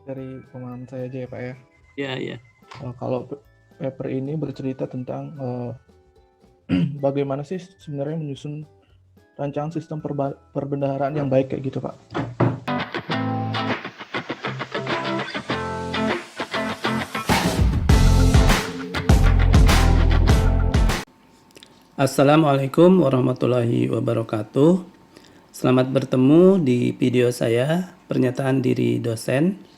Dari pemahaman saya aja ya Pak ya. Ya, ya. Kalau paper ini bercerita tentang bagaimana sih sebenarnya menyusun rancangan sistem perbendaharaan yang baik kayak gitu Pak. Assalamualaikum warahmatullahi wabarakatuh. Selamat bertemu di video saya, pernyataan diri dosen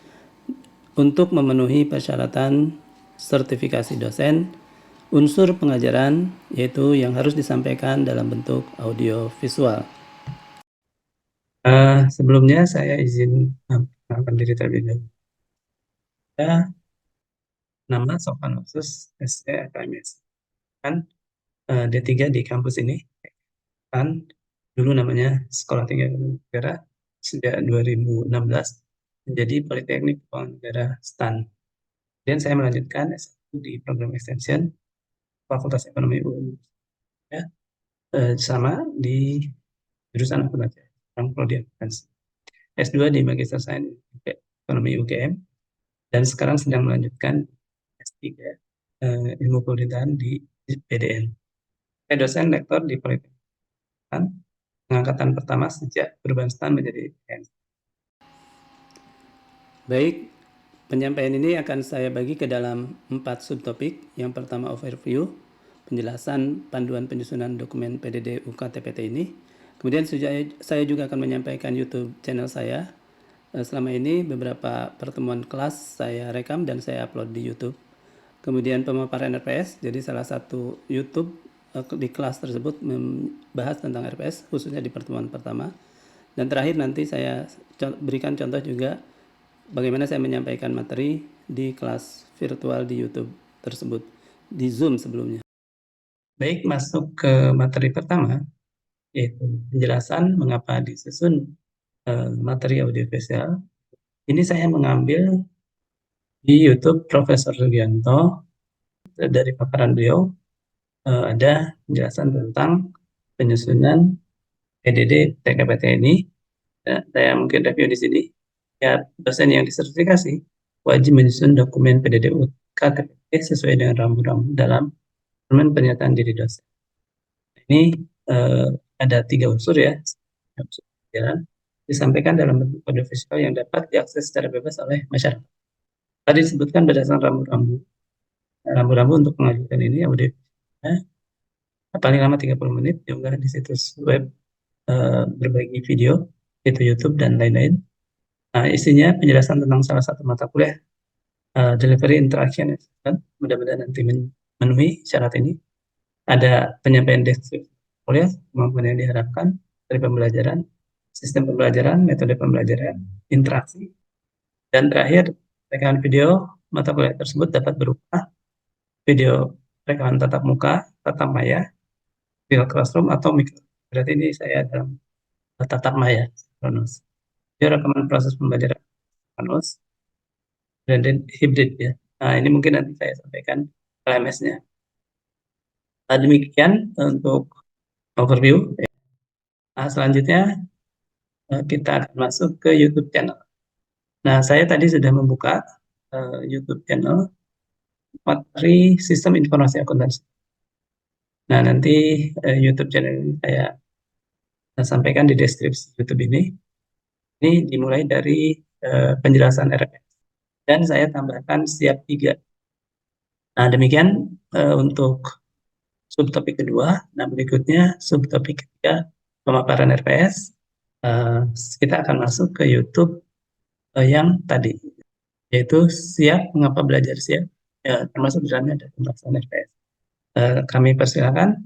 untuk memenuhi persyaratan sertifikasi dosen, unsur pengajaran yaitu yang harus disampaikan dalam bentuk audio visual. Sebelumnya saya izin memperkenalkan diri terlebih dahulu. Nama Sofwan Osus, SC FMS. Kan D3 di kampus ini, kan dulu namanya Sekolah Tinggi Negara, sejak 2016 menjadi Politeknik Keuangan Negara STAN. Dan saya melanjutkan S1 di program extension Fakultas Ekonomi UIN, ya, sama di jurusan akuntansi, prodi akuntansi. S2 di Magister Sains Ekonomi UGM, dan sekarang sedang melanjutkan S3 Ilmu Pemerintahan di PDN. Saya dosen lektor di Politeknik pengangkatan pertama sejak perubahan STAN menjadi PNS. Baik, penyampaian ini akan saya bagi ke dalam 4 subtopik. Yang pertama overview, penjelasan panduan penyusunan dokumen PDD UKTPT ini. Kemudian saya juga akan menyampaikan YouTube channel saya. Selama ini beberapa pertemuan kelas saya rekam dan saya upload di YouTube. Kemudian pemaparan RPS, jadi salah satu YouTube di kelas tersebut membahas tentang RPS, khususnya di pertemuan pertama. Dan terakhir nanti saya berikan contoh juga bagaimana saya menyampaikan materi di kelas virtual di YouTube tersebut, di Zoom sebelumnya. Baik, masuk ke materi pertama, yaitu penjelasan mengapa disusun materi audiovisual. Ini saya mengambil di YouTube Profesor Sugianto. Dari paparan beliau ada penjelasan tentang penyusunan PDD TKPT ini. Saya mungkin review di sini. Ya, dosen yang disertifikasi wajib menyusun dokumen PDD UKTPT sesuai dengan rambu-rambu dalam dokumen pernyataan diri dosen. Ini ada 3 unsur ya, disampaikan dalam bentuk audiovisual yang dapat diakses secara bebas oleh masyarakat. Tadi disebutkan berdasarkan rambu-rambu untuk mengajukan ini audiovisualnya paling lama 30 menit, diunggah di situs web berbagi video, yaitu YouTube dan lain-lain. Nah, isinya penjelasan tentang salah satu mata kuliah delivery interaction, mudah-mudahan nanti memenuhi syarat ini. Ada penyampaian deskripsi kuliah, kemampuan yang diharapkan dari pembelajaran, sistem pembelajaran, metode pembelajaran, interaksi, dan terakhir rekaman video mata kuliah tersebut dapat berupa video rekaman tatap muka, tatap maya, real classroom, atau mikro. Berarti ini saya dalam tatap maya, Kronos. Video rekaman proses pembelajaran Kronos, dan hybrid ya. Nah, ini mungkin nanti saya sampaikan LMS-nya. Demikian untuk overview. Nah, selanjutnya kita akan masuk ke YouTube channel. Nah, saya tadi sudah membuka YouTube channel materi sistem informasi akuntansi. Nah, nanti YouTube channel ini saya sampaikan di deskripsi YouTube ini. Ini dimulai dari penjelasan RPS. Dan saya tambahkan siap 3. Nah, demikian untuk subtopik kedua. Nah, berikutnya subtopik ketiga, pemaparan RPS. Kita akan masuk ke YouTube yang tadi, yaitu siap mengapa belajar siap, ya, termasuk di dalamnya ada pembahasan RPS. Kami persilakan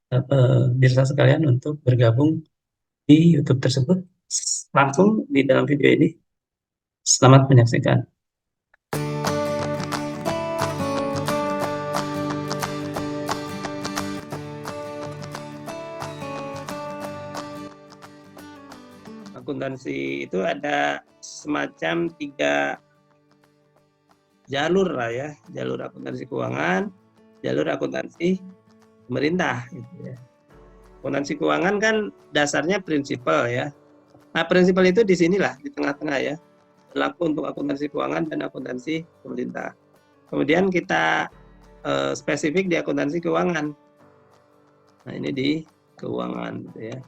pemirsa sekalian untuk bergabung di YouTube tersebut langsung di dalam video ini. Selamat menyaksikan. Akuntansi itu ada semacam 3 jalur lah ya, jalur akuntansi keuangan, jalur akuntansi pemerintah gitu ya. Akuntansi keuangan kan dasarnya prinsipal ya. Nah, prinsipal itu di sinilah di tengah-tengah ya. berlaku untuk akuntansi keuangan dan akuntansi pemerintah. Kemudian kita spesifik di akuntansi keuangan. Nah, ini di keuangan gitu ya.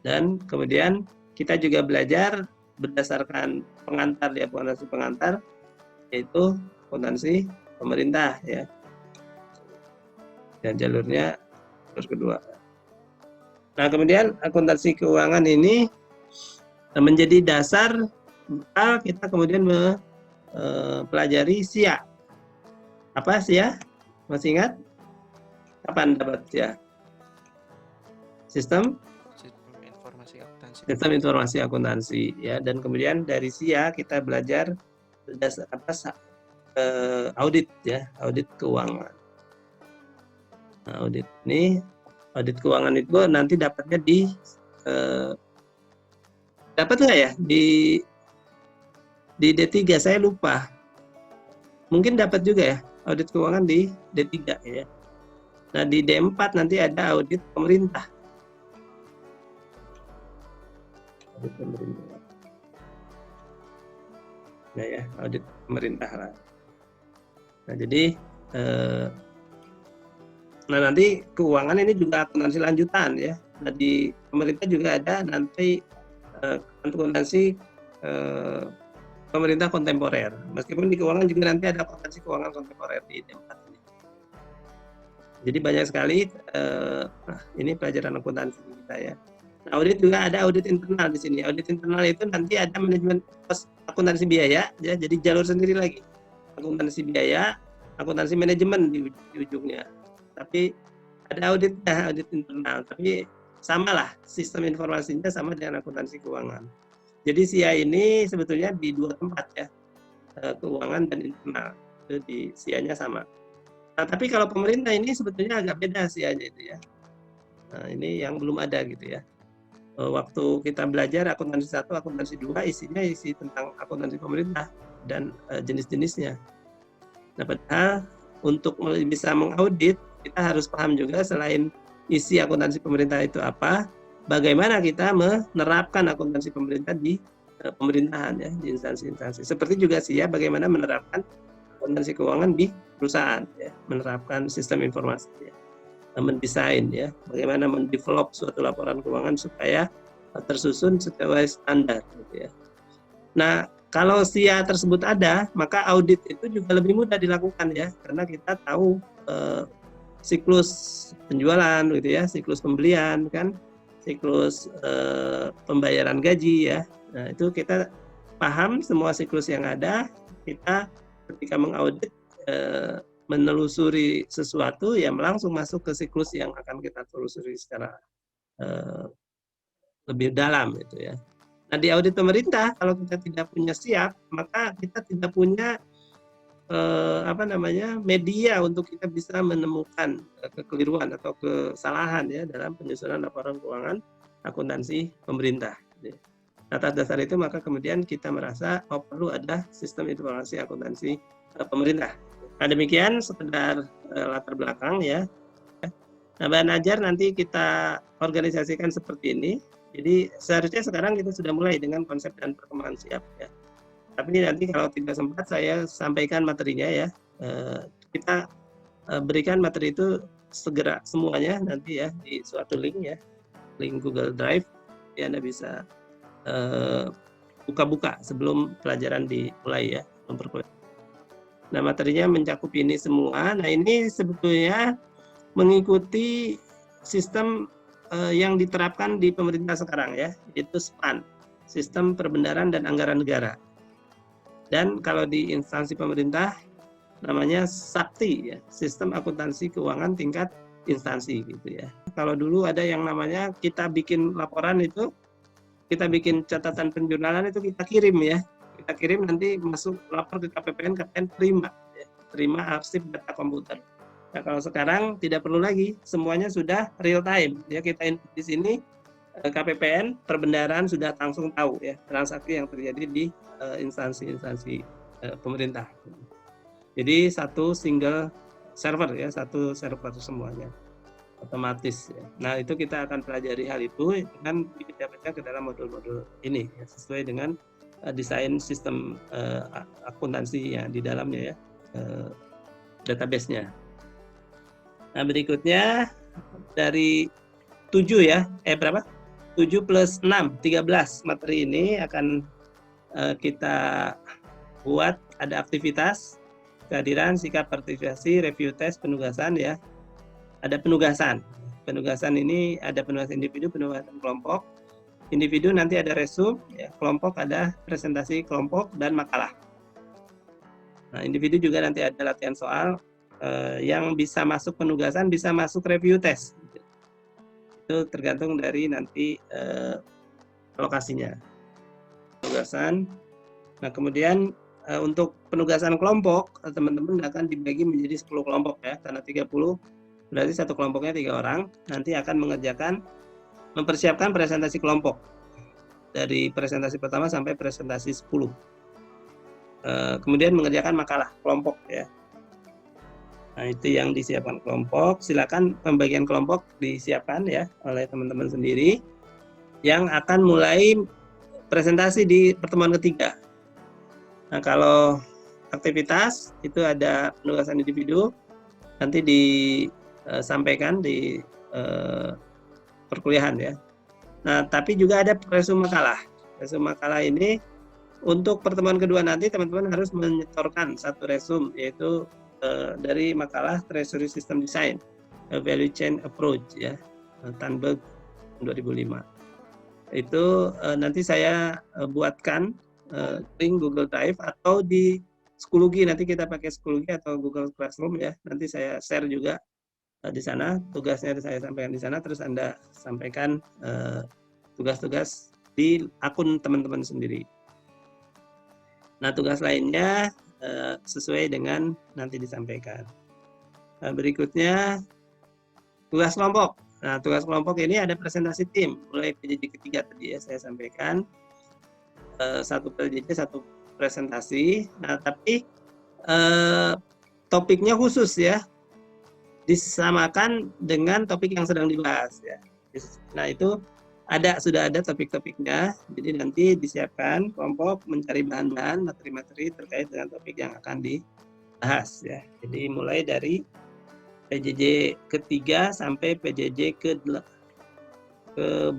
Dan kemudian kita juga belajar berdasarkan pengantar di akuntansi pengantar, yaitu akuntansi pemerintah ya. Dan jalurnya jalur kedua. Nah, kemudian akuntansi keuangan ini menjadi dasar kita kemudian mempelajari SIA. Apa SIA? Masih ingat? Kapan dapat SIA? Sistem informasi akuntansi ya, dan kemudian dari SIA kita belajar audit ya, audit keuangan. Nah, audit keuangan itu nanti dapatnya dapat nggak ya di D3, saya lupa. Mungkin dapat juga ya audit keuangan di D3 ya. Nah, di D4 nanti ada audit pemerintah. Audit pemerintah. Nah ya, audit pemerintah lah. Nah, jadi nanti keuangan ini juga akuntansi lanjutan ya. Nah, di pemerintah juga ada nanti akuntansi pemerintah kontemporer. Meskipun di keuangan juga nanti ada akuntansi keuangan kontemporer di D4 ini. Jadi banyak sekali ini pelajaran akuntansi kita ya. Nah, audit juga ada audit internal di sini. Audit internal itu nanti ada manajemen akuntansi biaya ya, jadi jalur sendiri lagi. Akuntansi biaya, akuntansi manajemen di ujungnya. Tapi ada auditnya, audit internal. Tapi samalah sistem informasinya sama dengan akuntansi keuangan. Jadi SIA ini sebetulnya di dua tempat ya, keuangan dan internal. Itu di SIA-nya sama. Nah, tapi kalau pemerintah ini sebetulnya agak beda SIA-nya itu ya. Nah, ini yang belum ada gitu ya. Waktu kita belajar akuntansi 1, akuntansi 2, isinya isi tentang akuntansi pemerintah dan jenis-jenisnya. Nah, padahal untuk bisa mengaudit, kita harus paham juga selain isi akuntansi pemerintah itu apa, bagaimana kita menerapkan akuntansi pemerintah di pemerintahan ya, di instansi-instansi. Seperti juga SIA bagaimana menerapkan akuntansi keuangan di perusahaan ya, menerapkan sistem informasi ya, mendesain ya, bagaimana mendevelop suatu laporan keuangan supaya tersusun sesuai standar gitu ya. Nah, kalau SIA tersebut ada, maka audit itu juga lebih mudah dilakukan ya, karena kita tahu siklus penjualan gitu ya, siklus pembelian kan, siklus pembayaran gaji ya. Nah, itu kita paham semua siklus yang ada, kita ketika mengaudit menelusuri sesuatu yang langsung masuk ke siklus yang akan kita telusuri secara lebih dalam itu ya. Nah, di audit pemerintah kalau kita tidak punya SIA, maka kita tidak punya media untuk kita bisa menemukan kekeliruan atau kesalahan ya dalam penyusunan laporan keuangan akuntansi pemerintah. Atas dasar itu maka kemudian kita merasa perlu ada sistem informasi akuntansi pemerintah. Nah, demikian sekedar latar belakang ya. Nah, bahan ajar nanti kita organisasikan seperti ini. Jadi seharusnya sekarang kita sudah mulai dengan konsep dan perkembangan SIAP ya. Tapi nanti kalau tidak sempat saya sampaikan materinya ya. Kita berikan materi itu segera semuanya nanti ya di suatu link ya, link Google Drive. Ya, Anda bisa buka-buka sebelum pelajaran dimulai ya, memperkuat. Nah, materinya mencakup ini semua. Nah, ini sebetulnya mengikuti sistem yang diterapkan di pemerintah sekarang ya, yaitu SPAN, Sistem Perbendaharaan dan Anggaran Negara. Dan kalau di instansi pemerintah namanya SAKTI ya, Sistem Akuntansi Keuangan Tingkat Instansi gitu ya. Kalau dulu ada yang namanya kita bikin laporan itu, kita bikin catatan penjurnalan itu kita kirim ya. Kita kirim nanti masuk lapor ke KPPN, KPPN terima ya, terima arsip data komputer. Nah, kalau sekarang tidak perlu lagi, semuanya sudah real time ya, kita input di sini KPPN perbendaharaan sudah langsung tahu ya transaksi yang terjadi di instansi-instansi pemerintah. Jadi satu single server ya, satu server semuanya otomatis ya. Nah, itu kita akan pelajari hal itu dan dipecah-pecah ke dalam modul-modul ini ya, sesuai dengan desain sistem akuntansi yang di dalamnya ya, database-nya. Nah, berikutnya dari 7 ya, berapa? 7 plus 6, 13 materi ini akan kita buat ada aktivitas, kehadiran, sikap, partisipasi, review tes, penugasan ya. Ada penugasan. Penugasan ini ada penugasan individu, penugasan kelompok. Individu nanti ada resume, ya, kelompok ada presentasi kelompok dan makalah. Nah, individu juga nanti ada latihan soal yang bisa masuk penugasan, bisa masuk review tes. Itu tergantung dari nanti lokasinya. Penugasan. Nah, kemudian untuk penugasan kelompok, teman-teman akan dibagi menjadi 10 kelompok ya, karena 30 berarti satu kelompoknya 3 orang, nanti akan mempersiapkan presentasi kelompok dari presentasi pertama sampai presentasi 10. Kemudian mengerjakan makalah kelompok ya. Nah, itu yang disiapkan kelompok. Silakan pembagian kelompok disiapkan ya oleh teman-teman sendiri yang akan mulai presentasi di pertemuan ketiga. Nah, kalau aktivitas itu ada penugasan individu, nanti disampaikan di perkuliahan ya. Nah, tapi juga ada resume makalah. Resume makalah ini untuk pertemuan kedua nanti teman-teman harus menyetorkan satu resume, yaitu dari makalah Treasury System Design, Value Chain Approach ya, Thunberg 2005. Itu nanti saya buatkan link Google Drive atau di Schoology, nanti kita pakai Schoology atau Google Classroom ya. Nanti saya share juga di sana, tugasnya saya sampaikan di sana, terus Anda sampaikan tugas-tugas di akun teman-teman sendiri. Nah, tugas lainnya sesuai dengan nanti disampaikan. Nah, berikutnya tugas kelompok. Nah, tugas kelompok ini ada presentasi tim, mulai PJJ ketiga tadi ya saya sampaikan, satu PJJ satu presentasi. Nah, tapi topiknya khusus ya, disamakan dengan topik yang sedang dibahas ya. Nah, itu sudah ada topik-topiknya, jadi nanti disiapkan kelompok mencari bahan-bahan, materi-materi terkait dengan topik yang akan dibahas ya. Jadi mulai dari PJJ ketiga sampai PJJ ke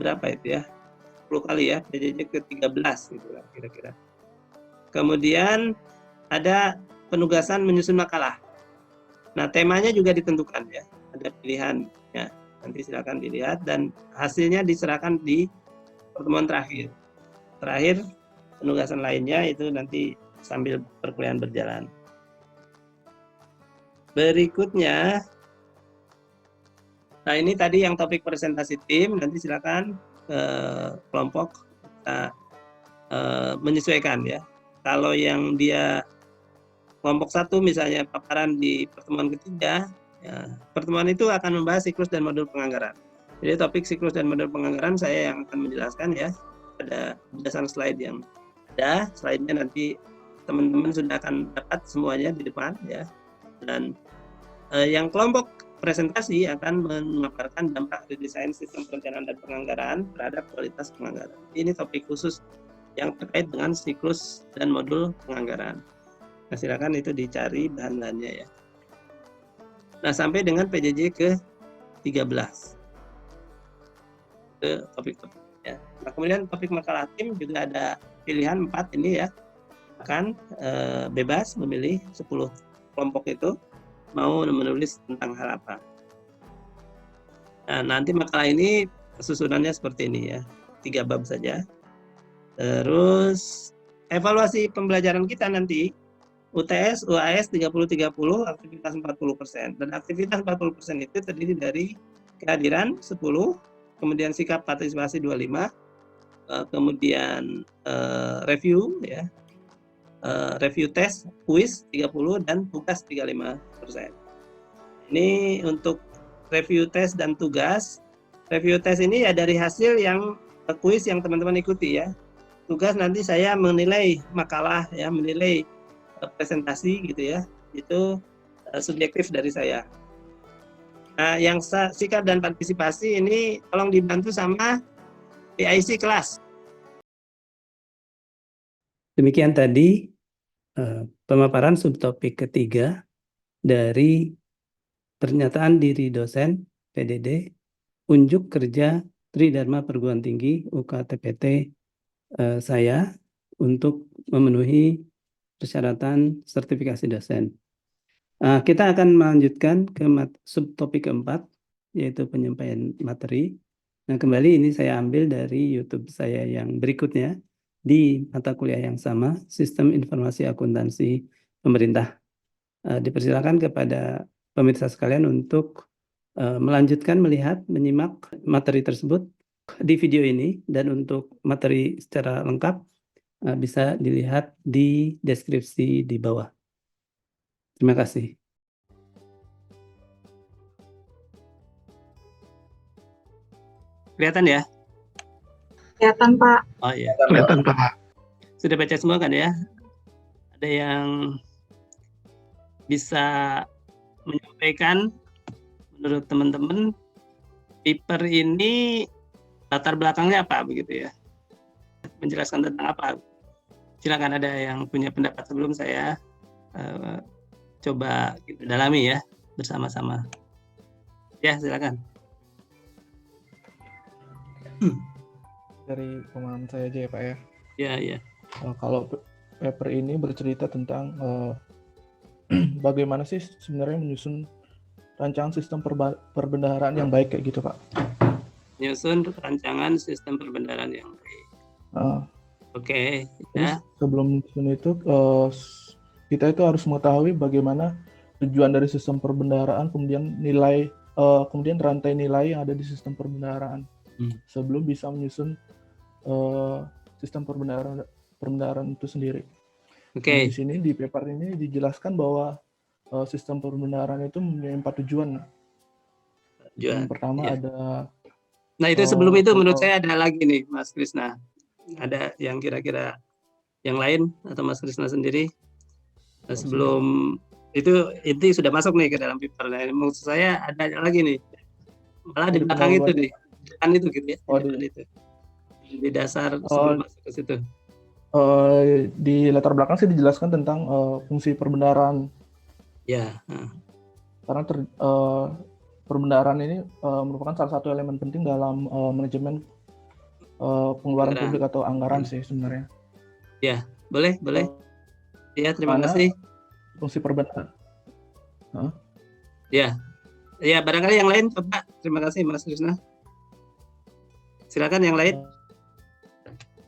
berapa itu ya, 10 kali ya, PJJ ke 13 gitu lah kira-kira. Kemudian ada penugasan menyusun makalah. Nah, temanya juga ditentukan ya, ada pilihan ya. Nanti silakan dilihat dan hasilnya diserahkan di pertemuan terakhir. Terakhir penugasan lainnya itu nanti sambil perkuliahan berjalan. Berikutnya, nah ini tadi yang topik presentasi tim, nanti silakan kelompok menyesuaikan ya. Kalau yang dia kelompok 1 misalnya paparan di pertemuan ketiga, ya, pertemuan itu akan membahas siklus dan modul penganggaran. Jadi topik siklus dan modul penganggaran saya yang akan menjelaskan ya. Ada belasan slide yang ada, slide-nya nanti teman-teman sudah akan dapat semuanya di depan ya. Dan yang kelompok presentasi akan memaparkan dampak redesign sistem perencanaan dan penganggaran terhadap kualitas penganggaran. Ini topik khusus yang terkait dengan siklus dan modul penganggaran. Nah, silakan itu dicari bahan-bahannya ya. Nah, sampai dengan PJJ ke 13. Ke topik-topik ya. Nah, kemudian topik makalah tim juga ada pilihan 4 ini ya. Akan bebas memilih 10 kelompok itu mau menulis tentang hal apa. Nah, nanti makalah ini susunannya seperti ini ya. 3 bab saja. Terus evaluasi pembelajaran kita nanti UTS, UAS 30-30, aktivitas 40%. Dan aktivitas 40% itu terdiri dari kehadiran 10, kemudian sikap partisipasi 25, kemudian review ya, review tes, kuis 30, dan tugas 35%. Ini untuk review tes dan tugas. Review tes ini ya dari hasil yang kuis yang teman-teman ikuti ya. Tugas nanti saya menilai makalah ya, menilai presentasi gitu ya, itu subjektif dari saya. Nah, yang sikap dan partisipasi ini tolong dibantu sama PIC kelas. Demikian tadi pemaparan subtopik ketiga dari pernyataan diri dosen PDD unjuk kerja Tridharma Perguruan Tinggi UKTPT saya untuk memenuhi persyaratan sertifikasi dosen. Kita akan melanjutkan ke subtopik keempat, yaitu penyampaian materi. Nah, kembali ini saya ambil dari YouTube saya yang berikutnya di mata kuliah yang sama, Sistem Informasi Akuntansi Pemerintah. Dipersilakan kepada pemirsa sekalian untuk melanjutkan melihat, menyimak materi tersebut di video ini, dan untuk materi secara lengkap bisa dilihat di deskripsi di bawah. Terima kasih. Kelihatan ya? Kelihatan, Pak. Oh iya. Kelihatan, Pak. Sudah baca semua kan ya? Ada yang bisa menyampaikan menurut teman-teman paper ini latar belakangnya apa begitu ya? Menjelaskan tentang apa? Silakan, ada yang punya pendapat sebelum saya coba kita dalami ya bersama-sama. Ya, silakan. Dari pemahaman saya aja ya Pak ya. Ya. Kalau paper ini bercerita tentang bagaimana sih sebenarnya menyusun rancangan sistem perbendaharaan yang baik kayak gitu Pak. Menyusun rancangan sistem perbendaharaan yang baik. Oke. Ya. Sebelum menyusun itu kita itu harus mengetahui bagaimana tujuan dari sistem perbendaharaan, kemudian nilai, kemudian rantai nilai yang ada di sistem perbendaharaan. Sebelum bisa menyusun sistem perbendaharaan itu sendiri. Nah, di sini di paper ini dijelaskan bahwa sistem perbendaharaan itu mempunyai 4 tujuan. Yang pertama ada. Nah itu sebelum itu menurut saya ada lagi nih Mas Krisna. Ada yang kira-kira yang lain atau Mas Krisna sendiri? Nah, sebelum itu sudah masuk nih ke dalam paper. Nah, menurut saya ada lagi nih. Malah di belakang itu nih. Kan itu gitu ya. Itu. Di dasar sebelum masuk ke situ. Di latar belakang sih dijelaskan tentang fungsi perbendaharaan. Ya. Karena perbendaharaan ini merupakan salah satu elemen penting dalam manajemen pengeluaran publik atau anggaran sih sebenarnya. Ya, boleh. Ya, terima kasih. Fungsi perbendaharaan. Ya, barangkali yang lain coba. Terima kasih Mas Krisna. Silakan yang lain.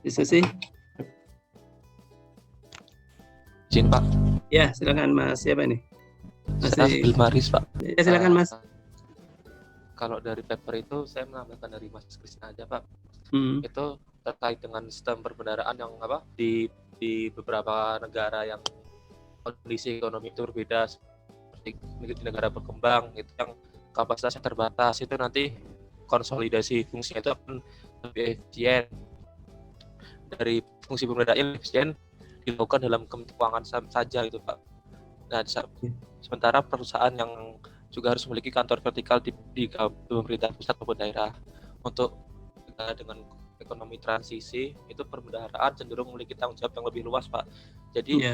Diskusi. Izin Pak. Ya, silakan Mas. Siapa ini? Mas Bilmaris Pak. Ya, silakan Mas. Kalau dari paper itu saya menambahkan dari Mas Krisna aja Pak. Itu terkait dengan sistem perbendaharaan yang di beberapa negara yang kondisi ekonomi itu berbeda, seperti di negara berkembang itu yang kapasitasnya terbatas, itu nanti konsolidasi fungsinya itu akan lebih efisien. Dari fungsi perbendaharaan efisien dilakukan dalam Kementerian Keuangan saja itu Pak. Nah, sementara perusahaan yang juga harus memiliki kantor vertikal di pemerintah pusat maupun daerah. Untuk dengan ekonomi transisi itu perbendaharaan cenderung memiliki tanggung jawab yang lebih luas Pak. Jadi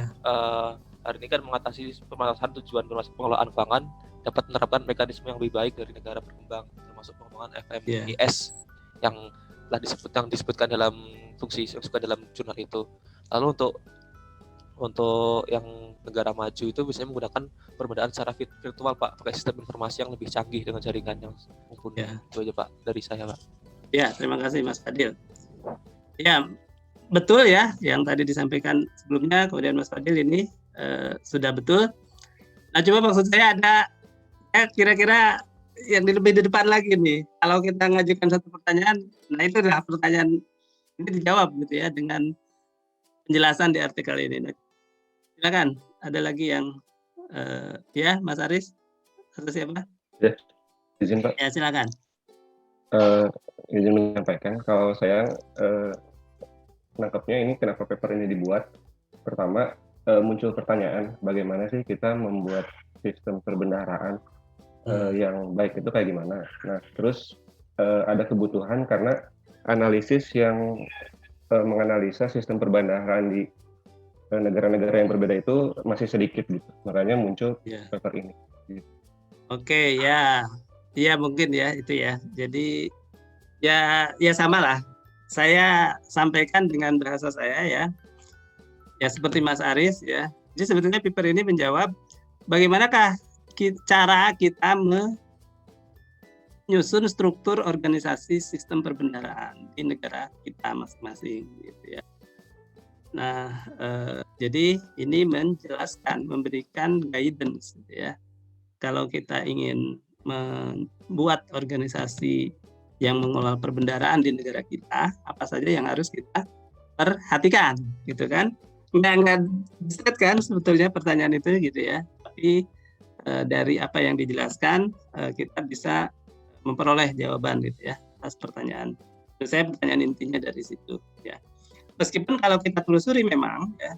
hari ini kan mengatasi permasalahan tujuan pengelolaan keuangan dapat menerapkan mekanisme yang lebih baik dari negara berkembang, termasuk pengembangan FMIS yang telah disebutkan dalam fungsi yang disebutkan dalam jurnal itu. Lalu untuk yang negara maju itu biasanya menggunakan perbendaharaan secara virtual Pak, pakai sistem informasi yang lebih canggih dengan jaringan yang mumpuni. Itu aja Pak dari saya Pak. Ya, terima kasih Mas Fadil. Ya, betul ya yang tadi disampaikan sebelumnya, kemudian Mas Fadil ini sudah betul. Nah, coba maksud saya ada kira-kira yang lebih di depan lagi nih. Kalau kita ngajukan satu pertanyaan, nah itu adalah pertanyaan ini dijawab gitu ya dengan penjelasan di artikel ini. Nah, silakan, ada lagi yang ya Mas Aris atau siapa? Ya, izin Pak. Ya, silakan. Izin menyampaikan kalau saya menangkapnya ini kenapa paper ini dibuat. Pertama, muncul pertanyaan bagaimana sih kita membuat sistem perbendaharaan yang baik itu kayak gimana. Nah, terus ada kebutuhan karena analisis yang menganalisa sistem perbendaharaan di negara-negara yang berbeda itu masih sedikit gitu, makanya muncul paper ini. Oke, ya mungkin ya itu ya. Jadi ya sama lah. Saya sampaikan dengan bahasa saya ya seperti Mas Aris ya. Jadi sebetulnya paper ini menjawab bagaimanakah cara kita menyusun struktur organisasi sistem perbendaharaan di negara kita masing-masing gitu ya. Nah, jadi ini menjelaskan, memberikan guidance gitu ya. Kalau kita ingin membuat organisasi yang mengelola perbendaharaan di negara kita, apa saja yang harus kita perhatikan gitu kan. Nggak diseret kan sebetulnya pertanyaan itu gitu ya, tapi dari apa yang dijelaskan kita bisa memperoleh jawaban gitu ya atas pertanyaan. Menurut saya pertanyaan intinya dari situ ya. Meskipun kalau kita telusuri memang ya,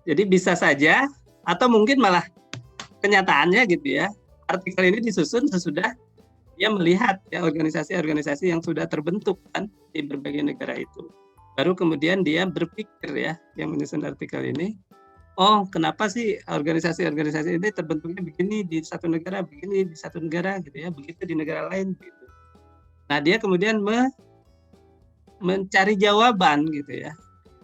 jadi bisa saja atau mungkin malah kenyataannya gitu ya, artikel ini disusun sesudah dia melihat ya organisasi-organisasi yang sudah terbentuk kan di berbagai negara itu. Baru kemudian dia berpikir ya, yang menyusun artikel ini, oh kenapa sih organisasi-organisasi ini terbentuknya begini di satu negara, begini di satu negara gitu ya, begitu di negara lain gitu. Nah dia kemudian mencari jawaban gitu ya,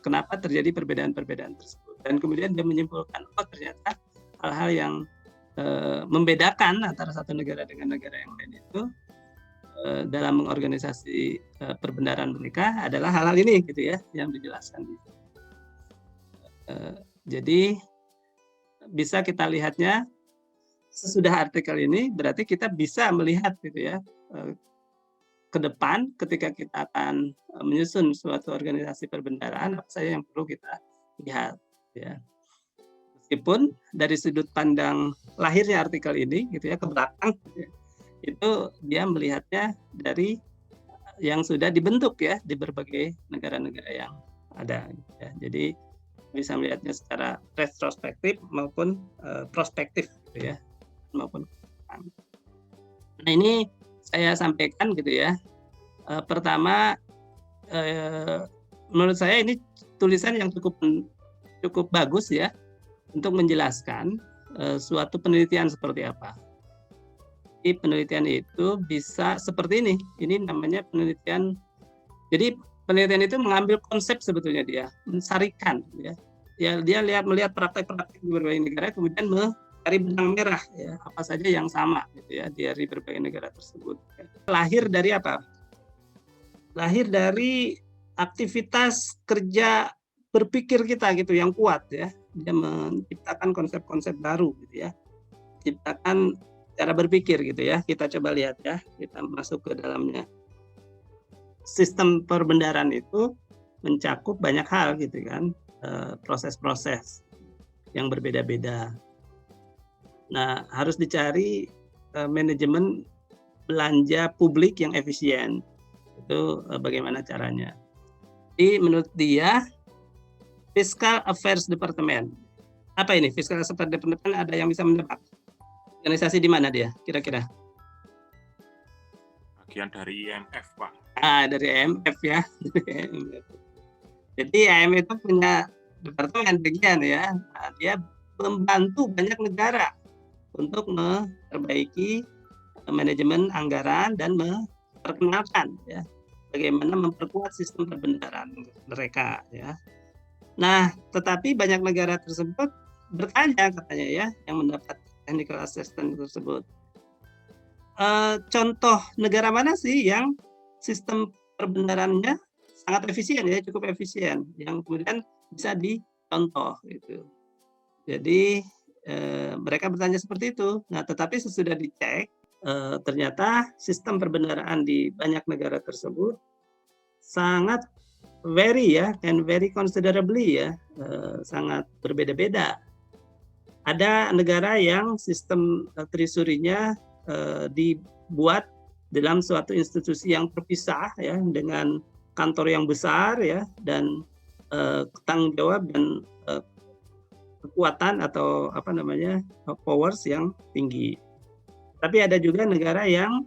kenapa terjadi perbedaan-perbedaan tersebut. Dan kemudian dia menyimpulkan, oh ternyata hal-hal yang membedakan antara satu negara dengan negara yang lain itu dalam mengorganisasi perbendaharaan mereka adalah hal-hal ini gitu ya yang dijelaskan. Jadi bisa kita lihatnya sesudah artikel ini berarti kita bisa melihat gitu ya ke depan ketika kita akan menyusun suatu organisasi perbendaharaan apa saja yang perlu kita lihat ya. Meskipun dari sudut pandang lahirnya artikel ini gitu ya ke belakang gitu ya, itu dia melihatnya dari yang sudah dibentuk ya di berbagai negara-negara yang ada gitu ya. Jadi bisa melihatnya secara retrospektif maupun prospektif gitu ya maupun. Nah ini saya sampaikan gitu ya. Pertama menurut saya ini tulisan yang cukup bagus ya untuk menjelaskan suatu penelitian seperti apa. Jadi penelitian itu bisa seperti ini. Ini namanya penelitian. Jadi penelitian itu mengambil konsep sebetulnya dia, mensarikan ya. Dia melihat praktek-praktek di berbagai negara kemudian mencari benang merah ya, apa saja yang sama gitu ya dari berbagai negara tersebut. Lahir dari apa? Lahir dari aktivitas kerja berpikir kita gitu yang kuat ya. Dia menciptakan konsep-konsep baru gitu ya. Ciptakan cara berpikir gitu ya. Kita coba lihat ya, kita masuk ke dalamnya. Sistem perbendaharaan itu mencakup banyak hal gitu kan, proses-proses yang berbeda-beda. Nah, harus dicari manajemen belanja publik yang efisien. Itu bagaimana caranya. Jadi menurut dia Fiscal Affairs Department. Apa ini Fiscal Affairs Department? Ada yang bisa menebak? Organisasi di mana dia kira-kira? Bagian dari IMF, Pak. Dari IMF ya. Jadi IMF itu punya departemen bagian ya. Nah, dia membantu banyak negara untuk memperbaiki manajemen anggaran dan memperkenalkan ya bagaimana memperkuat sistem perbendaharaan mereka ya. Nah, tetapi banyak negara tersebut bertanya katanya ya yang mendapat technical assistance tersebut. Contoh negara mana sih yang sistem perbendaharannya sangat efisien ya, cukup efisien, yang kemudian bisa dicontoh gitu. Jadi mereka bertanya seperti itu. Nah, tetapi sesudah dicek ternyata sistem perbendaharaan di banyak negara tersebut sangat very considerably ya, sangat berbeda-beda. Ada negara yang sistem treasury-nya dibuat dalam suatu institusi yang terpisah ya, dengan kantor yang besar ya, dan tanggung jawab dan kekuatan atau powers yang tinggi. Tapi ada juga negara yang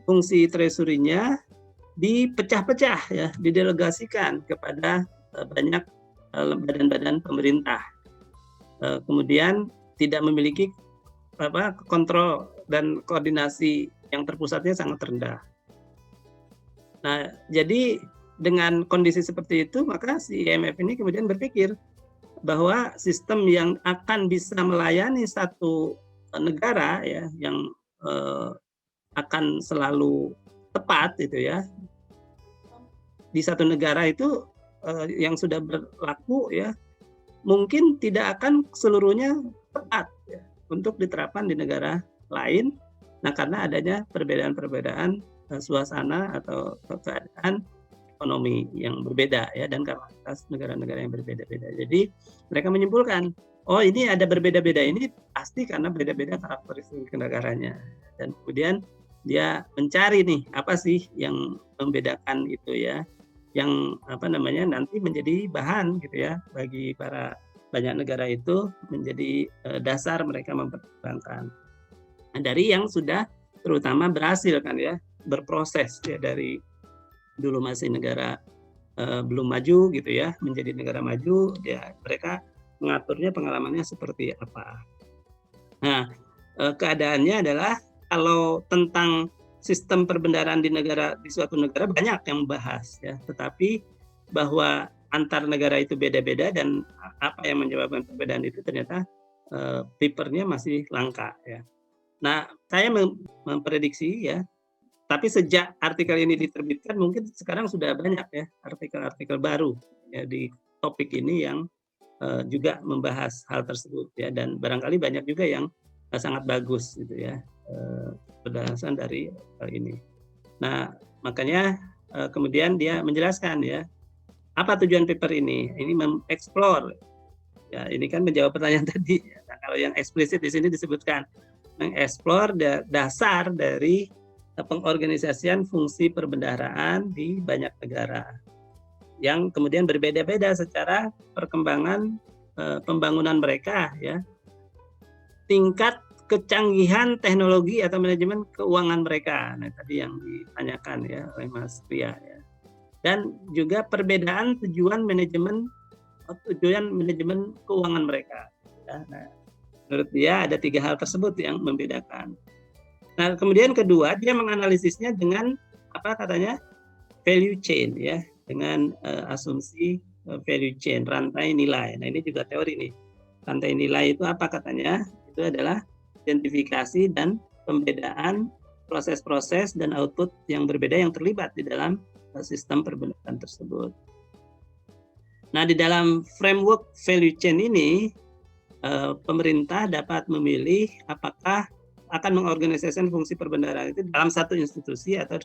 fungsi treasury-nya dipecah-pecah ya, didelegasikan kepada banyak badan-badan pemerintah. Kemudian tidak memiliki kontrol dan koordinasi yang terpusatnya sangat rendah. Nah, jadi dengan kondisi seperti itu, maka si IMF ini kemudian berpikir bahwa sistem yang akan bisa melayani satu negara ya, yang akan selalu tepat itu ya di satu negara itu yang sudah berlaku ya, mungkin tidak akan seluruhnya tepat ya, untuk diterapkan di negara lain. Nah, karena adanya perbedaan-perbedaan suasana atau keadaan ekonomi yang berbeda ya, dan kapasitas negara-negara yang berbeda-beda. Jadi mereka menyimpulkan, oh ini ada berbeda-beda ini pasti karena beda-beda karakteristik negaranya. Dan kemudian dia mencari nih apa sih yang membedakan itu ya, yang nanti menjadi bahan gitu ya bagi para banyak negara itu, menjadi dasar mereka mempertimbangkan. Nah, dari yang sudah terutama berhasil kan ya berproses ya, dari dulu masih negara belum maju gitu ya menjadi negara maju, ya mereka mengaturnya pengalamannya seperti apa. Nah, keadaannya adalah kalau tentang sistem perbendaharaan di suatu negara banyak yang membahas ya, tetapi bahwa antar negara itu beda-beda dan apa yang menyebabkan perbedaan itu ternyata papernya masih langka ya. Nah, saya memprediksi ya, tapi sejak artikel ini diterbitkan mungkin sekarang sudah banyak ya artikel-artikel baru ya di topik ini yang juga membahas hal tersebut ya, dan barangkali banyak juga yang sangat bagus gitu ya berdasarkan dari hal ini. Nah, makanya kemudian dia menjelaskan ya apa tujuan paper ini. Ini mengeksplor ya, ini kan menjawab pertanyaan tadi. Nah, kalau yang eksplisit di sini disebutkan mengeksplor dasar dari pengorganisasian fungsi perbendaharaan di banyak negara yang kemudian berbeda-beda secara perkembangan pembangunan mereka ya, tingkat kecanggihan teknologi atau manajemen keuangan mereka. Nah, tadi yang ditanyakan ya oleh Mas Ria ya. Dan juga perbedaan tujuan manajemen keuangan mereka ya. Nah, menurut dia ada 3 hal tersebut yang membedakan. Nah, kemudian kedua, dia menganalisisnya dengan value chain ya, dengan asumsi value chain, rantai nilai. Nah, ini juga teori nih. Rantai nilai itu apa katanya? Itu adalah identifikasi dan pembedaan proses-proses dan output yang berbeda yang terlibat di dalam sistem perbendaharaan tersebut. Nah, di dalam framework value chain ini pemerintah dapat memilih apakah akan mengorganisasikan fungsi perbendaharaan itu dalam satu institusi atau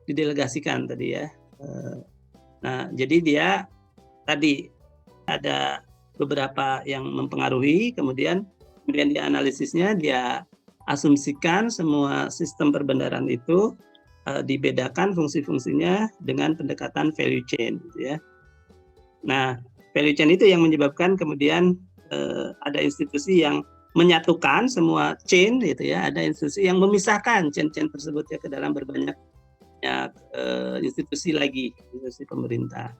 didelegasikan tadi ya. Nah, jadi dia tadi ada beberapa yang mempengaruhi, kemudian dia analisisnya, dia asumsikan semua sistem perbendaharaan itu dibedakan fungsi-fungsinya dengan pendekatan value chain gitu ya. Nah, value chain itu yang menyebabkan kemudian ada institusi yang menyatukan semua chain gitu ya, ada institusi yang memisahkan chain-chain tersebut ya ke dalam berbanyak institusi lagi, institusi pemerintah.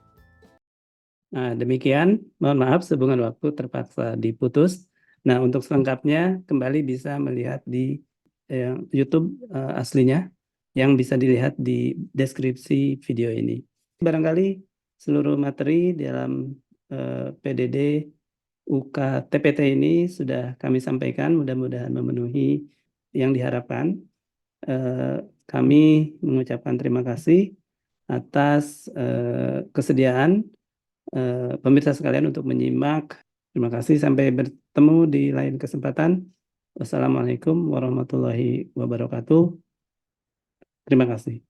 Nah, demikian, mohon maaf sehubungan waktu terpaksa diputus. Nah, untuk selengkapnya kembali bisa melihat di YouTube aslinya yang bisa dilihat di deskripsi video ini. Barangkali seluruh materi dalam PDD UK TPT ini sudah kami sampaikan, mudah-mudahan memenuhi yang diharapkan. Kami mengucapkan terima kasih atas kesediaan pemirsa sekalian untuk menyimak. Terima kasih, sampai bertemu di lain kesempatan. Wassalamualaikum warahmatullahi wabarakatuh. Terima kasih.